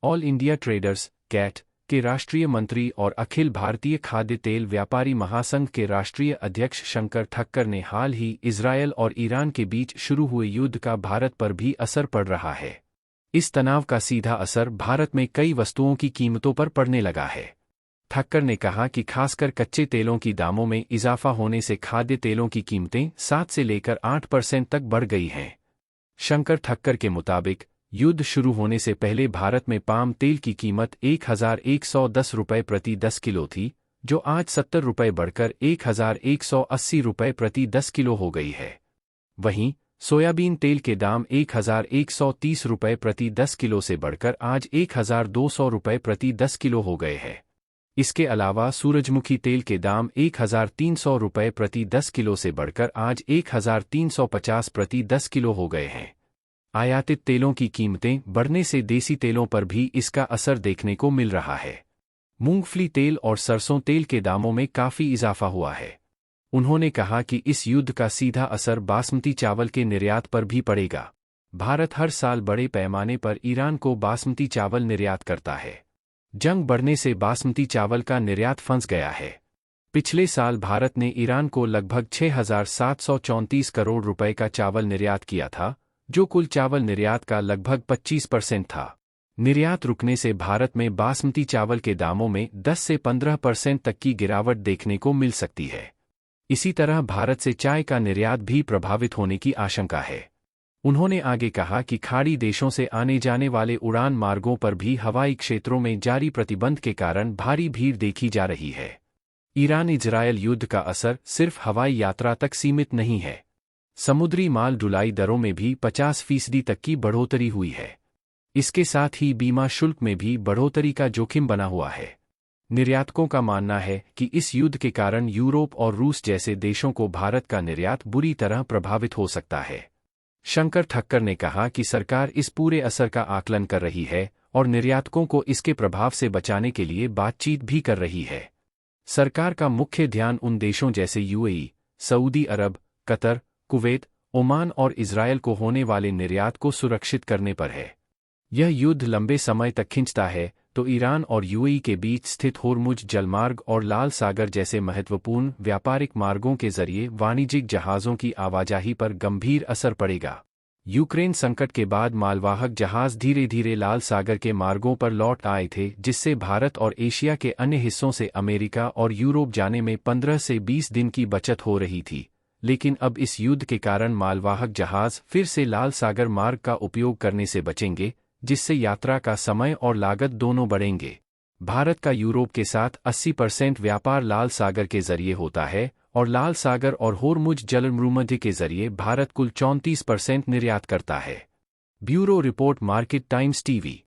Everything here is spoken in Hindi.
ऑल इंडिया ट्रेडर्स कैट के राष्ट्रीय मंत्री और अखिल भारतीय खाद्य तेल व्यापारी महासंघ के राष्ट्रीय अध्यक्ष शंकर ठक्कर ने हाल ही इजरायल और ईरान के बीच शुरू हुए युद्ध का भारत पर भी असर पड़ रहा है। इस तनाव का सीधा असर भारत में कई वस्तुओं की कीमतों पर पड़ने लगा है। ठक्कर ने कहा कि खासकर कच्चे तेलों की दामों में इजाफा होने से खाद्य तेलों की कीमतें 7 से लेकर 8% तक बढ़ गई हैं। शंकर ठक्कर के मुताबिक युद्ध शुरू होने से पहले भारत में पाम तेल की कीमत 1110 रुपये प्रति 10 किलो थी, जो आज 70 रुपये बढ़कर 1180 रुपये प्रति 10 किलो हो गई है। वहीं सोयाबीन तेल के दाम 1130 रुपये प्रति 10 किलो से बढ़कर आज 1200 रुपये प्रति 10 किलो हो गए हैं। इसके अलावा सूरजमुखी तेल के दाम 1300 रुपये प्रति 10 किलो से बढ़कर आज 1350 प्रति 10 किलो हो गए हैं। आयातित तेलों की कीमतें बढ़ने से देसी तेलों पर भी इसका असर देखने को मिल रहा है। मूंगफली तेल और सरसों तेल के दामों में काफी इजाफा हुआ है। उन्होंने कहा कि इस युद्ध का सीधा असर बासमती चावल के निर्यात पर भी पड़ेगा। भारत हर साल बड़े पैमाने पर ईरान को बासमती चावल निर्यात करता है। जंग बढ़ने से बासमती चावल का निर्यात फंस गया है। पिछले साल भारत ने ईरान को लगभग 6,734 करोड़ रुपए का चावल निर्यात किया था, जो कुल चावल निर्यात का लगभग 25% था। निर्यात रुकने से भारत में बासमती चावल के दामों में 10 से 15% तक की गिरावट देखने को मिल सकती है। इसी तरह भारत से चाय का निर्यात भी प्रभावित होने की आशंका है। उन्होंने आगे कहा कि खाड़ी देशों से आने जाने वाले उड़ान मार्गों पर भी हवाई क्षेत्रों में जारी प्रतिबंध के कारण भारी भीड़ देखी जा रही है। ईरान इजरायल युद्ध का असर सिर्फ हवाई यात्रा तक सीमित नहीं है। समुद्री माल ढुलाई दरों में भी 50% तक की बढ़ोतरी हुई है। इसके साथ ही बीमा शुल्क में भी बढ़ोतरी का जोखिम बना हुआ है। निर्यातकों का मानना है कि इस युद्ध के कारण यूरोप और रूस जैसे देशों को भारत का निर्यात बुरी तरह प्रभावित हो सकता है। शंकर ठक्कर ने कहा कि सरकार इस पूरे असर का आकलन कर रही है और निर्यातकों को इसके प्रभाव से बचाने के लिए बातचीत भी कर रही है। सरकार का मुख्य ध्यान उन देशों जैसे यूएई, सऊदी अरब, कतर, कुवैत, ओमान और इजरायल को होने वाले निर्यात को सुरक्षित करने पर है। यह युद्ध लंबे समय तक खिंचता है तो ईरान और यूएई के बीच स्थित होर्मुज जलमार्ग और लाल सागर जैसे महत्वपूर्ण व्यापारिक मार्गों के जरिए वाणिज्यिक जहाज़ों की आवाजाही पर गंभीर असर पड़ेगा। यूक्रेन संकट के बाद मालवाहक जहाज़ धीरे धीरे लाल सागर के मार्गों पर लौट आए थे, जिससे भारत और एशिया के अन्य हिस्सों से अमेरिका और यूरोप जाने में 15 से 20 दिन की बचत हो रही थी। लेकिन अब इस युद्ध के कारण मालवाहक जहाज़ फिर से लाल सागर मार्ग का उपयोग करने से बचेंगे, जिससे यात्रा का समय और लागत दोनों बढ़ेंगे। भारत का यूरोप के साथ 80% व्यापार लाल सागर के जरिए होता है और लाल सागर और होर्मुज जलभूमध्य के जरिए भारत कुल 34% निर्यात करता है। Bureau report, market times TV.